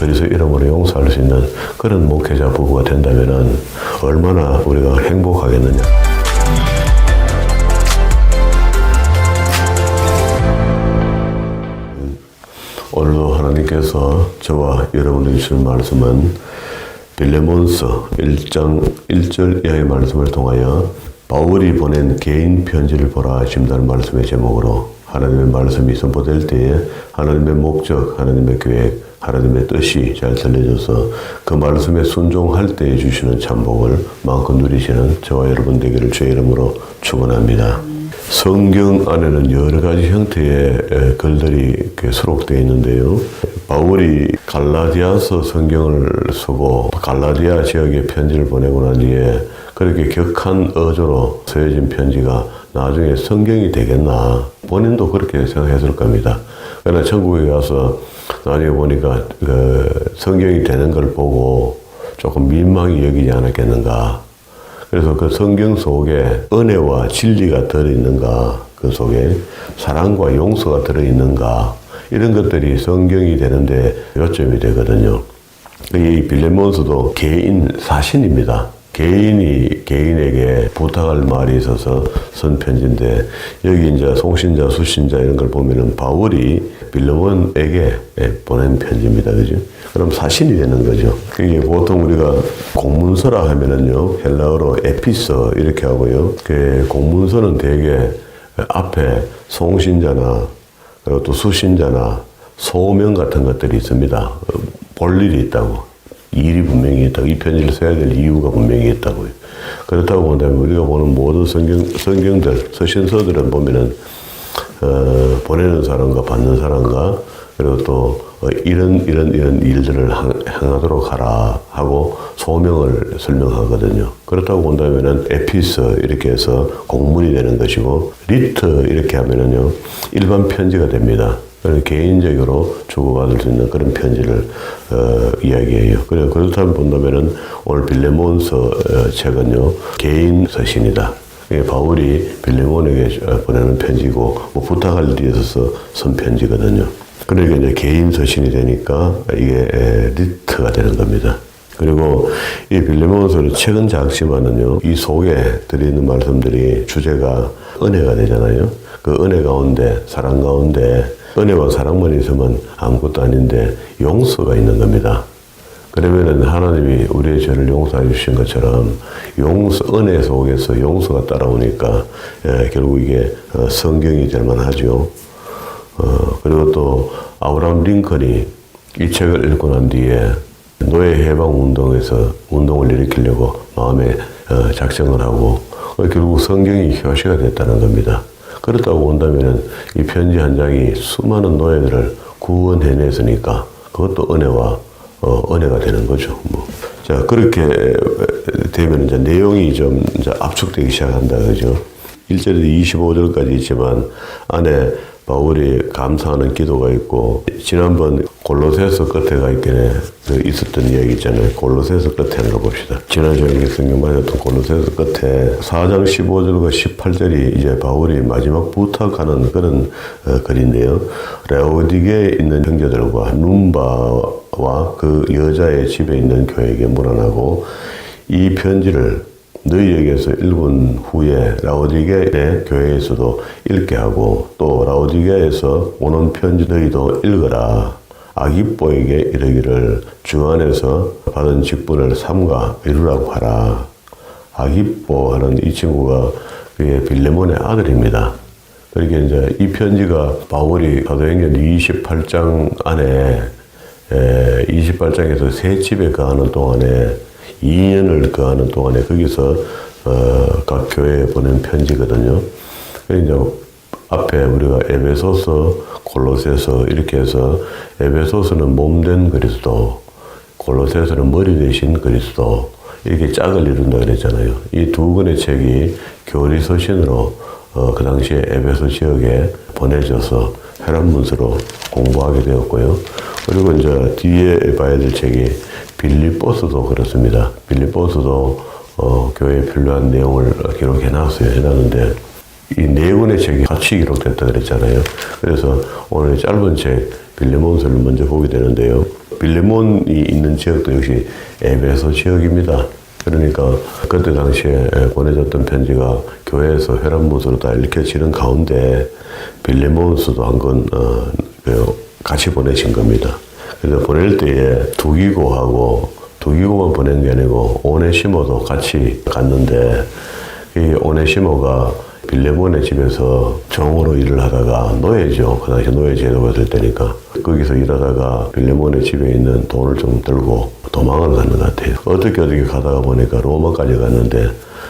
그리스도 이름으로 용서할 수 있는 그런 목회자 부부가 된다면은 얼마나 우리가 행복하겠느냐. 오늘도 하나님께서 저와 여러분들이 주신 말씀은 빌레몬서 1장 1절 이하의 말씀을 통하여 바울이 보낸 개인 편지를 보라 하신다는 말씀의 제목으로 하나님의 말씀이 선포될 때에 하나님의 목적, 하나님의 계획, 하나님의 뜻이 잘 들려져서 그 말씀에 순종할 때에 주시는 참복을 마음껏 누리시는 저와 여러분 되기를 주의 이름으로 축원합니다. 성경 안에는 여러 가지 형태의 글들이 수록되어 있는데요. 바울이 갈라디아서 성경을 쓰고 갈라디아 지역에 편지를 보내고 난 뒤에 그렇게 격한 어조로 쓰여진 편지가 나중에 성경이 되겠나. 본인도 그렇게 생각했을 겁니다. 그러나 천국에 가서 나중에 보니까 성경이 되는 걸 보고 조금 민망히 여기지 않았겠는가. 그래서 그 성경 속에 은혜와 진리가 들어있는가, 그 속에 사랑과 용서가 들어있는가, 이런 것들이 성경이 되는데 요점이 되거든요. 이 빌레몬서도 개인 사신입니다. 개인이 개인에게 부탁할 말이 있어서 쓴 편지인데, 여기 이제 송신자, 수신자 이런 걸 보면은 바울이 빌레몬에게 보낸 편지입니다. 그죠? 그럼 사신이 되는 거죠. 그게 보통 우리가 공문서라 하면은요, 헬라어로 에피서 이렇게 하고요. 그 공문서는 대개 앞에 송신자나 그리고 또 수신자나 소명 같은 것들이 있습니다. 볼 일이 있다고. 일이 분명히 있다고. 이 편지를 써야 될 이유가 분명히 있다고요. 그렇다고 본다면 우리가 보는 모든 성경들, 서신서들은 보면은, 보내는 사람과 받는 사람과 그리고 또 이런 일들을 행하도록 하라 하고 소명을 설명하거든요. 그렇다고 본다면은 에피서 이렇게 해서 공문이 되는 것이고, 리터 이렇게 하면은요, 일반 편지가 됩니다. 개인적으로 주고받을 수 있는 그런 편지를 이야기해요. 그렇다면 본다면은 오늘 빌레몬서 책은요, 개인 서신이다. 바울이 빌레몬에게 보내는 편지고, 뭐 부탁할 일이 있어서 쓴 편지거든요. 그러니까 이제 개인 서신이 되니까 이게 리트가 되는 겁니다. 그리고 이 빌레몬서는 책은 작지만은요, 이 속에 들어있는 말씀들이 주제가 은혜가 되잖아요. 그 은혜 가운데, 사랑 가운데, 은혜와 사랑만 있으면 아무것도 아닌데 용서가 있는 겁니다. 그러면은 하나님이 우리의 죄를 용서해 주신 것처럼 은혜 속에서 용서가 따라오니까 결국 이게 성경이 될 만하죠. 그리고 또 아브라함 링컨이 이 책을 읽고 난 뒤에 노예 해방 운동을 일으키려고 마음에 작정을 하고 결국 성경이 효시가 됐다는 겁니다. 그렇다고 본다면은 이 편지 한 장이 수많은 노예들을 구원해냈으니까 그것도 은혜가 되는 거죠. 자, 그렇게 되면 이제 내용이 좀 이제 압축되기 시작한다, 그죠? 1절에서 25절까지 있지만 안에 바울이 감사하는 기도가 있고, 지난번 골로새서 끝에 가 있길래 있었던 이야기 있잖아요. 골로새서 끝에 한번 봅시다. 지난 저녁에 성경 말했던 골로새서 끝에 4장 15절과 18절이 이제 바울이 마지막 부탁하는 그런 글인데요. 라오디게에 있는 형제들과 num바와 그 여자의 집에 있는 교회에게 문안하고, 이 편지를 너희에게서 읽은 후에 라오디게의 교회에서도 읽게 하고, 또 라오디게에서 오는 편지 너희도 읽어라. 아기뽀에게 이르기를 주 안에서 받은 직분을 삼가 이루라고 하라. 아기뽀 하는 이 친구가 그의 빌레몬의 아들입니다. 그러니까 이제 이 편지가 바울이 사도행전 28장 안에 28장에서 새 집에 거하는 동안에 2년을 거하는 동안에 거기서 각 교회에 보낸 편지거든요. 그러니까 이제 앞에 우리가 에베소서, 골로새서 이렇게 해서 에베소서는 몸된 그리스도, 골로새서는 머리 대신 그리스도 이렇게 짝을 이룬다 그랬잖아요. 이 두 권의 책이 교리 서신으로 그 당시에 에베소 지역에 보내져서 혈안 문서로 공부하게 되었고요. 그리고 이제 뒤에 봐야 될 책이 빌립보서도 그렇습니다. 빌립보서도 교회에 필요한 내용을 기록해놨어요. 해놨는데 이 네 권의 책이 같이 기록됐다 그랬잖아요. 그래서 오늘 짧은 책 빌레몬서를 먼저 보게 되는데요. 빌레몬이 있는 지역도 역시 에베소 지역입니다. 그러니까 그때 당시에 보내졌던 편지가 교회에서 회람못으로 다 읽혀지는 가운데 빌레몬스도 한 건 같이 보내신 겁니다. 그래서 보낼 때에 두기고만 보낸 게 아니고 오네시모도 같이 갔는데 이 오네시모가 빌레몬의 집에서 종으로 일을 하다가 노예죠. 그 당시 노예 제도가 될 때니까 거기서 일하다가 빌레몬의 집에 있는 돈을 좀 들고 도망을 가는 것 같아요. 어떻게 가다가 보니까 로마까지 갔는데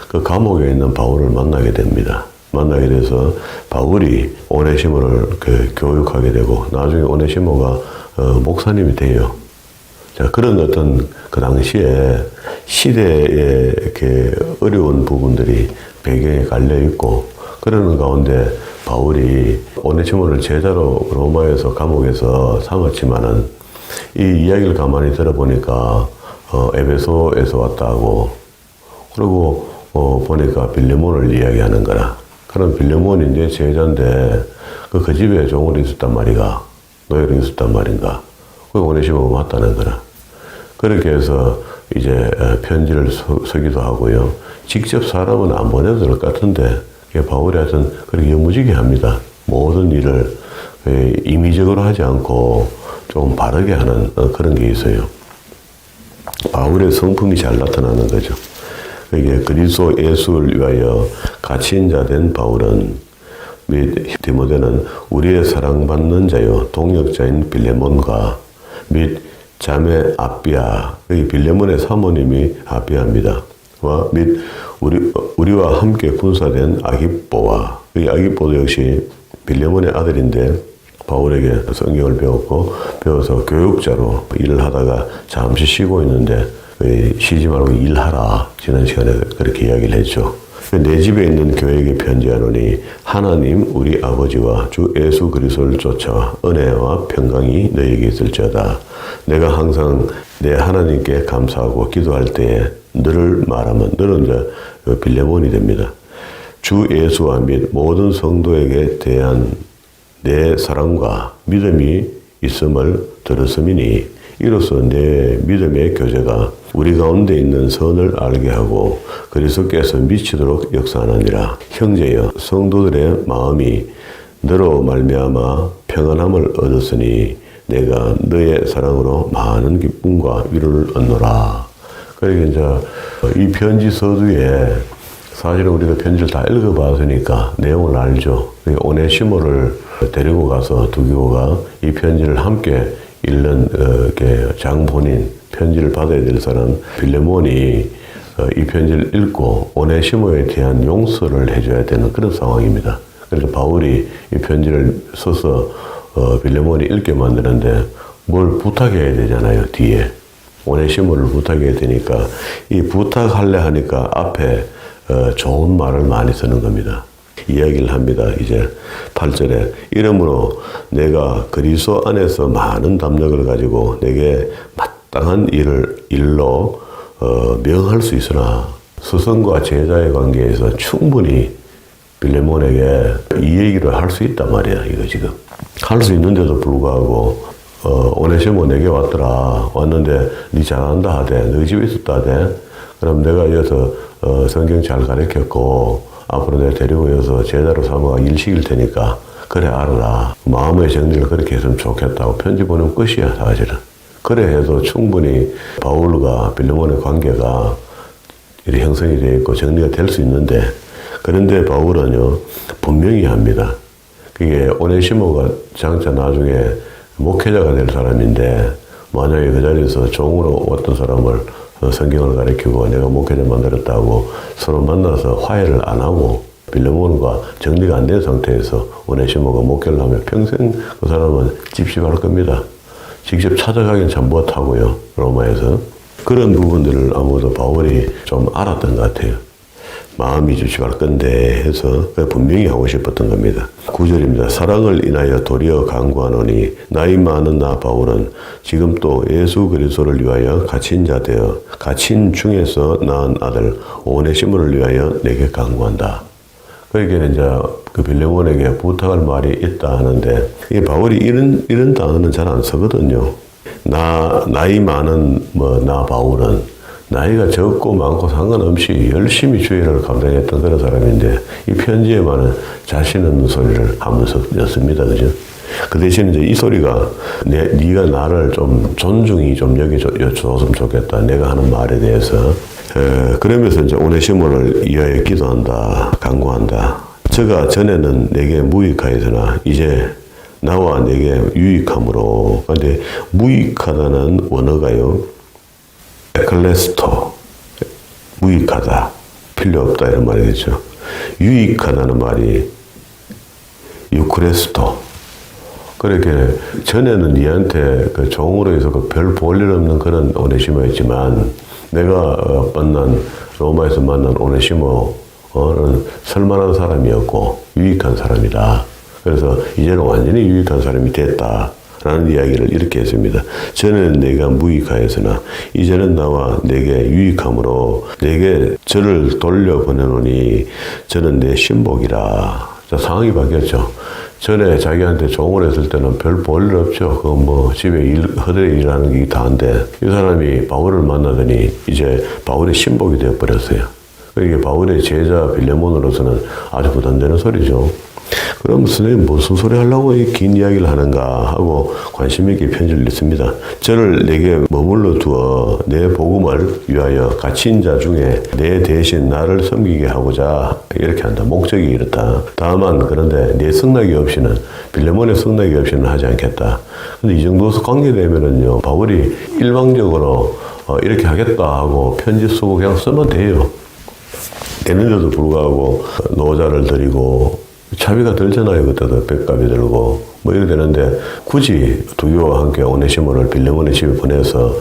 그 감옥에 있는 바울을 만나게 됩니다. 만나게 돼서 바울이 오네시모를 교육하게 되고 나중에 오네시모가 목사님이 돼요. 자, 그런 어떤 그 당시에 시대의 이렇게 어려운 부분들이 배경에 깔려 있고 그러는 가운데 바울이 오네시모를 제자로 로마에서 감옥에서 삼았지만은 이 이야기를 가만히 들어보니까 에베소에서 왔다고 그리고 보니까 빌레몬을 이야기하는 거라. 그럼 빌레몬이 내 제자인데 그 집에 종으로 있었단 말이가 노예로 있었단 말인가. 그 오네시모가 맞다는 거라. 그렇게 해서 이제 편지를 쓰기도 하고요. 직접 사람은 안 보내도 될 것 같은데 바울이 하여튼 그렇게 여무지게 합니다. 모든 일을 임의적으로 하지 않고 좀 바르게 하는 그런 게 있어요. 바울의 성품이 잘 나타나는 거죠. 이게 그리스도 예수를 위하여 갇힌 자 된 바울은 및 디모데는 우리의 사랑받는 자요 동역자인 빌레몬과 및 자매 아비아, 이 빌레몬의 사모님이 아비아입니다. 및 우리와 함께 군사된 아기뽀와, 이 아기뽀도 역시 빌레몬의 아들인데 바울에게 성경을 배워서 교육자로 일을 하다가 잠시 쉬고 있는데 쉬지 말고 일하라. 지난 시간에 그렇게 이야기를 했죠. 내 집에 있는 교회에게 편지하노니 하나님 우리 아버지와 주 예수 그리스도를 쫓아 은혜와 평강이 너에게 있을지어다. 내가 항상 내 하나님께 감사하고 기도할 때에 너를 말하면 너는 이제 빌레몬이 됩니다. 주 예수와 및 모든 성도에게 대한 내 사랑과 믿음이 있음을 들었음이니 이로써 내 믿음의 교제가 우리 가운데 있는 선을 알게 하고 그리스도께서 미치도록 역사하느니라. 형제여 성도들의 마음이 너로 말미암아 평안함을 얻었으니 내가 너의 사랑으로 많은 기쁨과 위로를 얻노라. 그러니까 이제 이 편지 서두에 사실은 우리가 편지를 다 읽어봤으니까 내용을 알죠. 오네시모를 데리고 가서 두기고가 이 편지를 함께 읽는 장본인 편지를 받아야 될 사람 빌레몬이 이 편지를 읽고 오네시모에 대한 용서를 해줘야 되는 그런 상황입니다. 그래서 바울이 이 편지를 써서 빌레몬이 읽게 만드는데 뭘 부탁해야 되잖아요. 뒤에 오네시모를 부탁해야 되니까 이 부탁할래 하니까 앞에 좋은 말을 많이 쓰는 겁니다. 이야기를 합니다. 이제 8절에 이러므로 내가 그리스도 안에서 많은 담력을 가지고 내게 마땅한 일로 명할 수 있으나 스승과 제자의 관계에서 충분히 빌레몬에게 이 얘기를 할 수 있단 말이야. 이거 지금 할 수 있는데도 불구하고 오네시모 내게 왔는데 니 잘한다 하대. 너희 집에 있었다 하대. 그럼 내가 여기서 성경 잘 가르쳤고 앞으로 내가 데리고 여서 제자로 삼아가 일 시킬 테니까 그래 알아라. 마음의 정리를 그렇게 했으면 좋겠다고 편지 보내면 끝이야 사실은. 그래 해도 충분히 바울과 빌레몬의 관계가 이렇게 형성이 되어 있고 정리가 될 수 있는데 그런데 바울은요 분명히 합니다. 그게 오네시모가 장차 나중에 목회자가 될 사람인데 만약에 그 자리에서 종으로 왔던 사람을 성경을 가르치고 내가 목회자 만들었다고 서로 만나서 화해를 안 하고 빌레몬과 정리가 안 된 상태에서 오네시모가 목회를 하면 평생 그 사람은 찝찝할 겁니다. 직접 찾아가긴 참 못하고요. 로마에서. 그런 부분들을 아무래도 바울이 좀 알았던 것 같아요. 마음이 찝찝할 건데 해서 분명히 하고 싶었던 겁니다. 9절입니다. 사랑을 인하여 도리어 간구하노니 나이 많은 나 바울은 지금 또 예수 그리스도를 위하여 갇힌 자 되어 갇힌 중에서 낳은 아들 오네시모를 위하여 내게 간구한다. 그러니까 이제 그 빌레몬에게 부탁할 말이 있다 하는데 이 바울이 이런 단어는 잘 안 쓰거든요. 나이 많은 나 바울은 나이가 적고 많고 상관없이 열심히 주의를 감당했던 그런 사람인데 이 편지에만은 자신 없는 소리를 하면서 였습니다. 그죠? 그 대신 이제 이 소리가 네가 나를 좀 존중이 좀 여겨줬으면 좋겠다. 내가 하는 말에 대해서. 그러면서 이제 오네시모를 위하여 기도한다. 간구한다. 저가 전에는 내게 무익하였으나 이제 나와 내게 유익함으로. 근데 무익하다는 원어가요. 에클레스토. 무익하다. 필요 없다 이런 말이겠죠. 유익하다는 말이 유크레스토. 그렇게 전에는 니한테 그 종으로 해서 그 별 볼일 없는 그런 오네시모였지만 내가 만난 로마에서 만난 오네시모는 설만한 사람이었고 유익한 사람이다. 그래서 이제는 완전히 유익한 사람이 됐다라는 이야기를 이렇게 했습니다. 전에는 내가 무익하였으나 이제는 나와 내게 유익함으로 내게 저를 돌려보내노니 저는 내 신복이라. 자, 상황이 바뀌었죠. 전에 자기한테 종을 했을 때는 별 볼일 없죠. 그 집에 허드레 일하는 게 다인데 이 사람이 바울을 만나더니 이제 바울의 신복이 되어버렸어요. 이게 바울의 제자 빌레몬으로서는 아주 부담되는 소리죠. 그럼 선생님 무슨 소리 하려고 이 긴 이야기를 하는가 하고 관심 있게 편지를 냈습니다. 저를 내게 머물러 두어 내 복음을 위하여 갇힌 자 중에 내 대신 나를 섬기게 하고자 이렇게 한다. 목적이 이렇다. 다만 그런데 내 승낙이 없이는 빌레몬의 승낙이 없이는 하지 않겠다. 근데 이 정도 관계되면은요 바울이 일방적으로 이렇게 하겠다 하고 편지 쓰고 그냥 쓰면 돼요. 되는데도 불구하고 노자를 드리고 차비가 들잖아요. 그때도 백값이 들고 이래 되는데 굳이 두기와 함께 오네시모를 빌레몬의 집에 보내서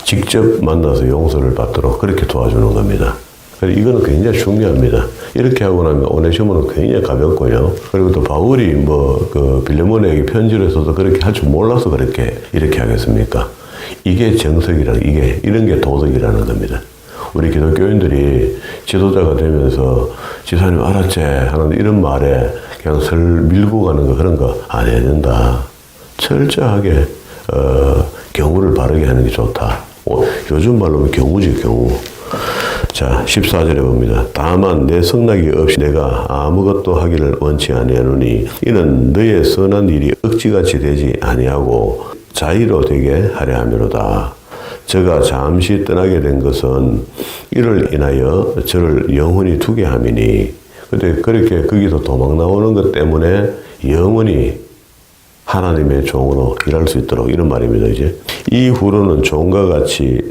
직접 만나서 용서를 받도록 그렇게 도와주는 겁니다. 그래서 이거는 굉장히 중요합니다. 이렇게 하고 나면 오네시모는 굉장히 가볍고요. 그리고 또 바울이 그 빌레몬에게 편지를 써서 그렇게 할 줄 몰라서 이렇게 하겠습니까? 이게 정석이라는 이런 게 도덕이라는 겁니다. 우리 기독교인들이 지도자가 되면서 지사님 알았지 하는 이런 말에 그냥 설 밀고 가는 거 그런 거 안 해야 된다. 철저하게 경우를 바르게 하는 게 좋다. 요즘 말로 경우지 경우. 자 14절에 봅니다. 다만 내 성낙이 없이 내가 아무것도 하기를 원치 아니하노니 이는 너의 선한 일이 억지같이 되지 아니하고 자의로 되게 하려 함이로다. 저가 잠시 떠나게 된 것은 이를 인하여 저를 영원히 두게 함이니 근데 그렇게 거기서 도망 나오는 것 때문에 영원히 하나님의 종으로 일할 수 있도록 이런 말입니다. 이제 이후로는 종과 같이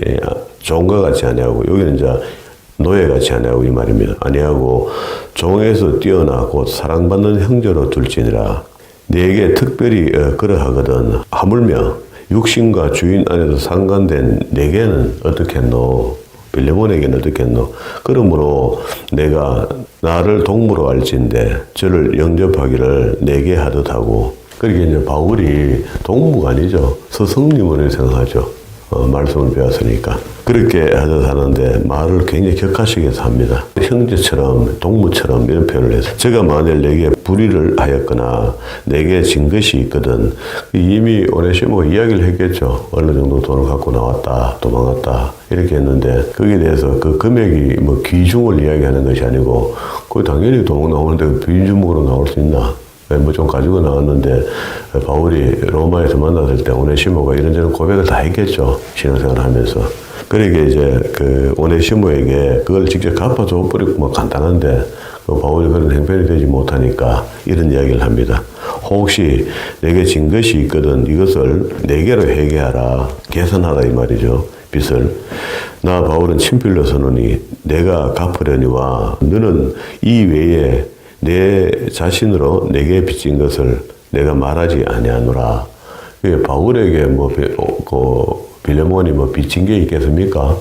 아니하고 여기는 이제 노예같이 아니하고 이 말입니다. 아니하고 종에서 뛰어나 곧 사랑받는 형제로 둘지니라. 내게 특별히 그러하거든 하물며 육신과 주인 안에서 상관된 내게는 어떻겠노? 빌레몬에게는 어떻겠노? 그러므로 내가 나를 동무로 알진대 저를 영접하기를 내게 하듯 하고 그렇게 이제 바울이 동무가 아니죠. 스승님으로 생각하죠. 말씀을 배웠으니까. 그렇게 하듯 하는데 말을 굉장히 격하시게 해서 합니다. 형제처럼 동무처럼 이런 표현을 해서 제가 만일 내게 불의를 하였거나 내게 진 것이 있거든 이미 오네시모가 이야기를 했겠죠. 어느 정도 돈을 갖고 나왔다 도망갔다 이렇게 했는데 거기에 대해서 그 금액이 귀중을 이야기하는 것이 아니고 그 당연히 도망 나오는데 비주목으로 나올 수 있나? 좀 가지고 나왔는데 바울이 로마에서 만났을 때 오네시모가 이런저런 고백을 다 했겠죠. 신앙생활을 하면서. 그러게 이제 그 오네시모에게 그걸 직접 갚아줘 버리고 간단한데 그 바울이 그런 행편이 되지 못하니까 이런 이야기를 합니다. 혹시 내게 진 것이 있거든 이것을 내게로 회개하라. 계산하라 이 말이죠. 빚을. 나 바울은 친필로 서노니 내가 갚으려니와 너는 이 외에 내 자신으로 내게 빚진 것을 내가 말하지 아니하노라. 바울에게 빌레몬이 빚진 게 있겠습니까?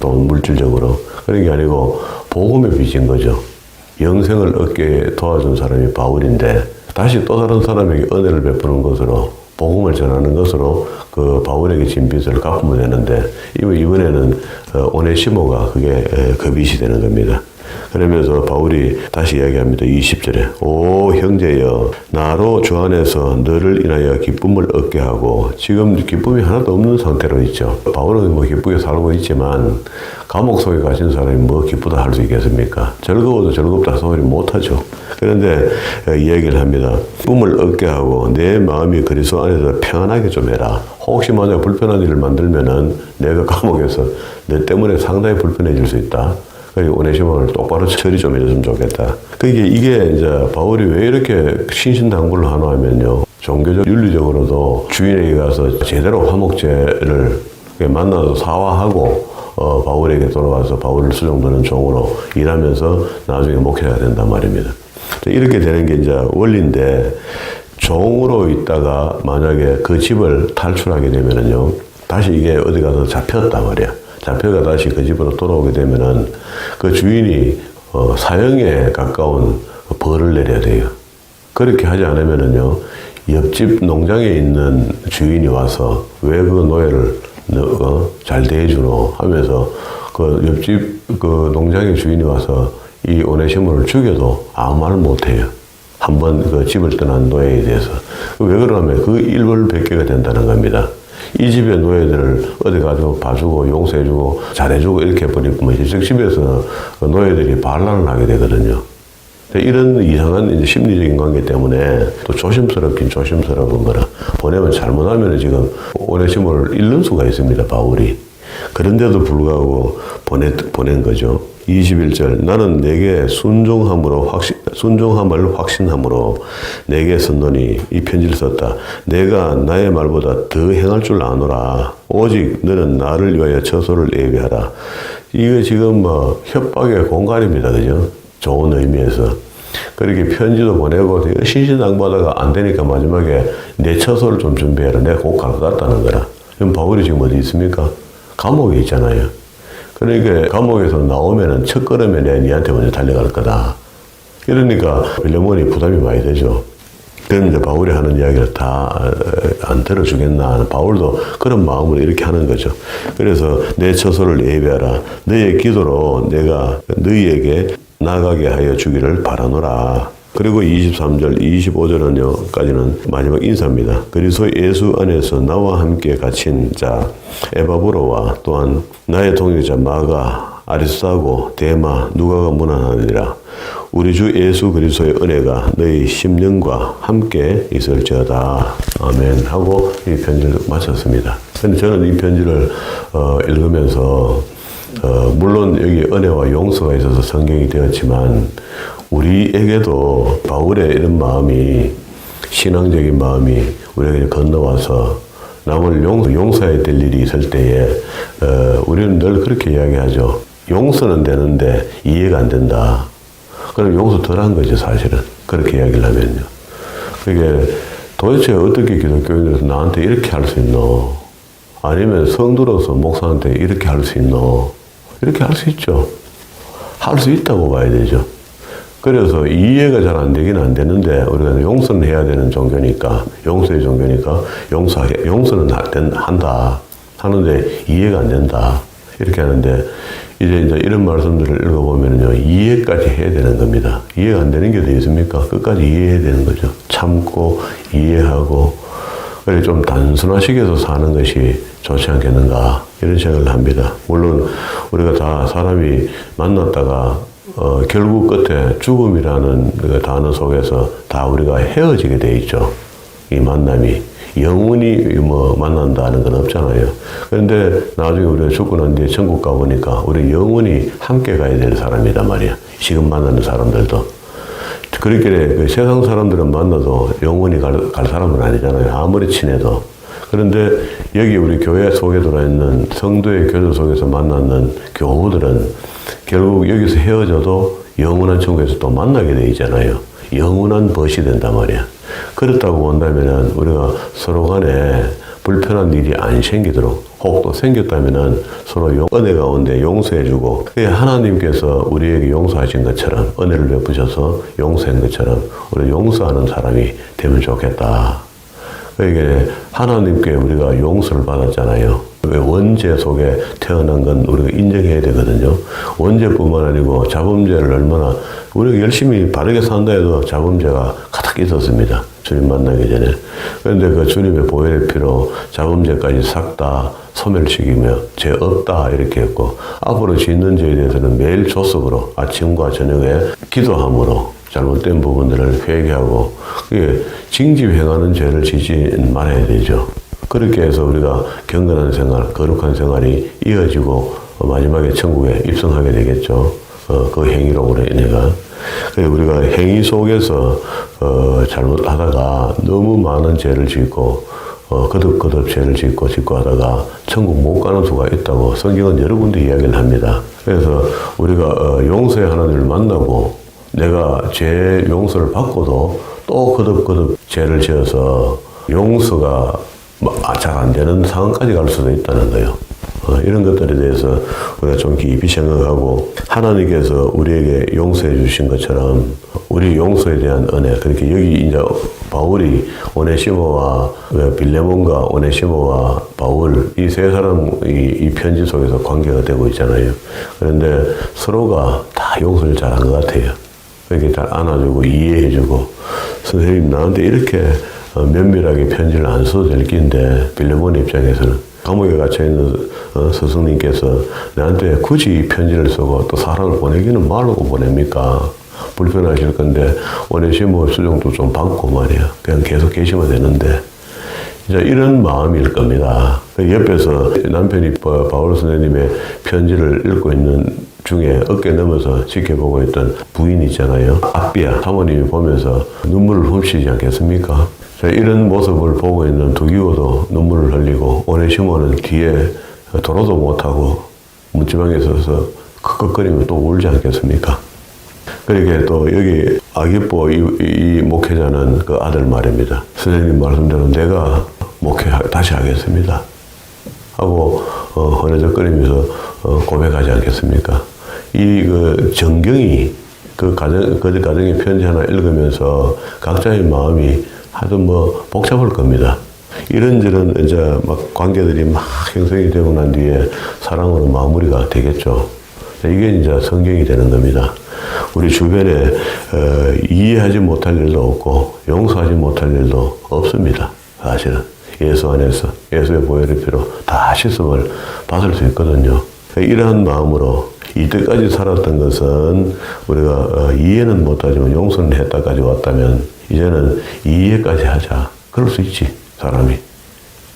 돈 물질적으로. 그런 게 아니고 복음에 빚진 거죠. 영생을 얻게 도와준 사람이 바울인데 다시 또 다른 사람에게 은혜를 베푸는 것으로 복음을 전하는 것으로 그 바울에게 진 빚을 갚으면 되는데 이번에는 오네시모가 그게 그 빚이 되는 겁니다. 그러면서 바울이 다시 이야기합니다. 20절에 오 형제여 나로 주 안에서 너를 인하여 기쁨을 얻게 하고 지금 기쁨이 하나도 없는 상태로 있죠. 바울은 뭐 기쁘게 살고 있지만 감옥 속에 가신 사람이 뭐 기쁘다 할 수 있겠습니까? 즐거워도 즐겁다 소리 못하죠. 그런데 이야기를 합니다. 기쁨을 얻게 하고 내 마음이 그리스도 안에서 평안하게 좀 해라. 혹시 만약 불편한 일을 만들면은 내가 감옥에서 너 때문에 상당히 불편해질 수 있다. 그리고 오네시모를 똑바로 처리 좀 해줬으면 좋겠다. 그게 이게 이제 바울이 왜 이렇게 신신당부를 하나 하면요. 종교적 윤리적으로도 주인에게 가서 제대로 화목제를 만나서 사화하고 바울에게 돌아와서 바울을 수종드는 종으로 일하면서 나중에 목회가 된단 말입니다. 이렇게 되는 게 이제 원리인데 종으로 있다가 만약에 그 집을 탈출하게 되면은요. 다시 이게 어디 가서 잡혔단 말이야. 잡혀가 다시 그 집으로 돌아오게 되면은 그 주인이 사형에 가까운 벌을 내려야 돼요. 그렇게 하지 않으면은요. 옆집 농장에 있는 주인이 와서 왜 그 노예를 잘 대해주노 하면서 그 옆집 그 농장의 주인이 와서 이 오네시모를 죽여도 아무 말 못해요. 한번 그 집을 떠난 노예에 대해서. 왜 그러냐면 그 일벌백계가 된다는 겁니다. 이 집의 노예들을 어디 가서 봐주고 용서해주고 잘해주고 이렇게 해버리면 이쪽 집에서 노예들이 반란을 하게 되거든요. 이런 이상한 이제 심리적인 관계 때문에 또 조심스럽긴 조심스러운 거라 보내면 잘못하면 지금 오네시모를 잃는 수가 있습니다. 바울이. 그런데도 불구하고 보낸 거죠. 21절 나는 내게 순종함을 확신함으로 내게 썼노니 이 편지를 썼다. 내가 나의 말보다 더 행할 줄 아노라. 오직 너는 나를 위하여 처소를 예비하라. 이거 지금 뭐 협박의 공간입니다. 그죠? 좋은 의미에서. 그렇게 편지도 보내고 신신당부하다가 안 되니까 마지막에 내 처소를 좀 준비해라. 내가 곧 갈 것 같다는 거라. 그럼 바울이 지금 어디 있습니까? 감옥에 있잖아요. 그러니까 감옥에서 나오면은 첫 걸음에 내가 니한테 먼저 달려갈 거다. 이러니까 빌레몬이 부담이 많이 되죠. 그럼 이제 바울이 하는 이야기를 다 안 들어주겠나. 바울도 그런 마음으로 이렇게 하는 거죠. 그래서 내 처소를 예비하라. 너의 기도로 내가 너희에게 나가게 하여 주기를 바라노라. 그리고 23절, 25절은요,까지는 마지막 인사입니다. 그리스도 예수 안에서 나와 함께 갇힌 자, 에바브로와 또한 나의 동역자 마가, 아리스타고, 데마, 누가가 문안하느니라. 우리 주 예수 그리스도의 은혜가 너희 심령과 함께 있을지어다. 아멘. 하고 이 편지를 마쳤습니다. 근데 저는 이 편지를 읽으면서 물론 여기 은혜와 용서가 있어서 성경이 되었지만 우리에게도 바울의 이런 마음이 신앙적인 마음이 우리에게 건너와서 남을 용서해야 될 일이 있을 때에 우리는 늘 그렇게 이야기하죠. 용서는 되는데 이해가 안 된다. 그럼 용서 덜 한 거죠, 사실은. 그렇게 이야기를 하면요. 그게 도대체 어떻게 기독교인들에서 나한테 이렇게 할 수 있노? 아니면 성도로서 목사한테 이렇게 할 수 있노? 이렇게 할 수 있죠. 할 수 있다고 봐야 되죠. 그래서 이해가 잘 안 되긴 안 되는데 우리가 용서는 해야 되는 종교니까 용서의 종교니까 용서는 한다 하는데 이해가 안 된다 이렇게 하는데 이제 이런 말씀들을 읽어보면요 이해까지 해야 되는 겁니다. 이해가 안 되는 게 어디 있습니까? 끝까지 이해해야 되는 거죠. 참고 이해하고 그래 좀 단순화시켜서 사는 것이 좋지 않겠는가 이런 생각을 합니다. 물론 우리가 다 사람이 만났다가 결국 끝에 죽음이라는 그 단어 속에서 다 우리가 헤어지게 돼 있죠. 이 만남이. 영원히 뭐 만난다는 건 없잖아요. 그런데 나중에 우리가 죽고 난 뒤에 천국 가보니까 우리 영원히 함께 가야 될 사람이단 말이야. 지금 만나는 사람들도. 그렇게 그 세상 사람들은 만나도 영원히 갈 사람은 아니잖아요. 아무리 친해도. 그런데 여기 우리 교회 속에 들어있는 성도의 교제 속에서 만나는 교우들은 결국 여기서 헤어져도 영원한 천국에서 또 만나게 돼 있잖아요. 영원한 벗이 된단 말이야. 그렇다고 본다면은 우리가 서로 간에 불편한 일이 안 생기도록 혹 또 생겼다면은 서로 은혜 가운데 용서해주고 하나님께서 우리에게 용서하신 것처럼 은혜를 베푸셔서 용서한 것처럼 우리 용서하는 사람이 되면 좋겠다. 이게 하나님께 우리가 용서를 받았잖아요. 왜 원죄 속에 태어난 건 우리가 인정해야 되거든요. 원죄뿐만 아니고 자범죄를 얼마나 우리가 열심히 바르게 산다 해도 자범죄가 가득 있었습니다. 주님 만나기 전에. 그런데 그 주님의 보혈의 피로 자범죄까지 싹 다 소멸시키며 죄 없다 이렇게 했고 앞으로 짓는 죄에 대해서는 매일 조석으로 아침과 저녁에 기도함으로 잘못된 부분들을 회개하고 징집행하는 죄를 짓지 말아야 되죠. 그렇게 해서 우리가 경건한 생활, 거룩한 생활이 이어지고 마지막에 천국에 입성하게 되겠죠. 그 행위로 인해가. 우리가 행위 속에서 잘못하다가 너무 많은 죄를 짓고 거듭 죄를 짓고 하다가 천국 못 가는 수가 있다고 성경은 여러 군데 이야기를 합니다. 그래서 우리가 용서의 하나님을 만나고 내가 죄 용서를 받고도 또 거듭 죄를 지어서 용서가 잘 안 되는 상황까지 갈 수도 있다는 거예요. 이런 것들에 대해서 우리가 좀 깊이 생각하고 하나님께서 우리에게 용서해 주신 것처럼 우리 용서에 대한 은혜, 그렇게 여기 이제 바울이 오네시모와 빌레몬과 오네시모와 바울 이 세 사람 이 편지 속에서 관계가 되고 있잖아요. 그런데 서로가 다 용서를 잘한 것 같아요. 이렇게 잘 안아주고 이해해주고 선생님 나한테 이렇게 면밀하게 편지를 안 써도 될 낀데 빌레몬 입장에서는 감옥에 갇혀있는 스승님께서 나한테 굳이 편지를 쓰고 또 사람을 보내기는 말라고 보냅니까? 불편하실 건데 오네시모 수정도 좀 받고 말이야. 그냥 계속 계시면 되는데 이제 이런 마음일 겁니다. 옆에서 남편이 바울 선생님의 편지를 읽고 있는 중에 어깨 넘어서 지켜보고 있던 부인 있잖아요. 아비야 사모님이 보면서 눈물을 훔치지 않겠습니까? 이런 모습을 보고 있는 두기호도 눈물을 흘리고 오네시모는 뒤에 돌아도 못하고 문지방에 서서 컥컥거리며 또 울지 않겠습니까? 그렇게 또 여기 아기뽀 이 목회자는 그 아들 말입니다. 선생님 말씀대로 내가 목회 다시 하겠습니다 하고 헌해적거리면서 고백하지 않겠습니까? 이 그 정경이 그 가정의 편지 하나 읽으면서 각자의 마음이 하도 복잡할 겁니다. 이런저런 이제 막 관계들이 막 형성이 되고 난 뒤에 사랑으로 마무리가 되겠죠. 이게 이제 성경이 되는 겁니다. 우리 주변에 이해하지 못할 일도 없고 용서하지 못할 일도 없습니다. 사실은 예수 안에서 예수의 보혈의 피로 다 씻음을 받을 수 있거든요. 이러한 마음으로 이때까지 살았던 것은 우리가 이해는 못하지만 용서는 했다까지 왔다면 이제는 이해까지 하자. 그럴 수 있지. 사람이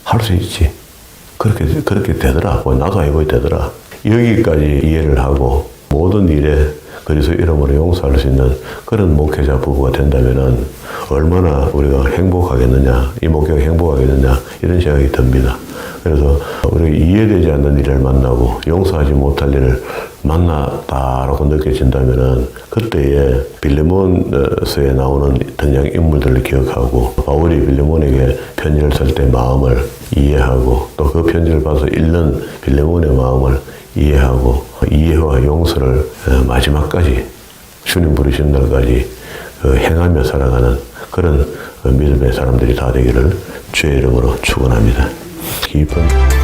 할 수 있지. 그렇게 되더라. 나도 알고 되더라. 여기까지 이해를 하고 모든 일에 그리스도 이름으로 용서할 수 있는 그런 목회자 부부가 된다면은 얼마나 우리가 행복하겠느냐, 이 목회가 행복하겠느냐 이런 생각이 듭니다. 그래서 우리가 이해되지 않는 일을 만나고 용서하지 못할 일을 만났다라고 느껴진다면은 그때에 빌레몬서에 나오는 등장인물들을 기억하고 바울이 빌레몬에게 편지를 쓸 때 마음을 이해하고 또 그 편지를 봐서 읽는 빌레몬의 마음을 이해하고 이해와 용서를 마지막까지 주님 부르신 날까지 행하며 살아가는 그런 믿음의 사람들이 다 되기를 주의 이름으로 축원합니다. 깊은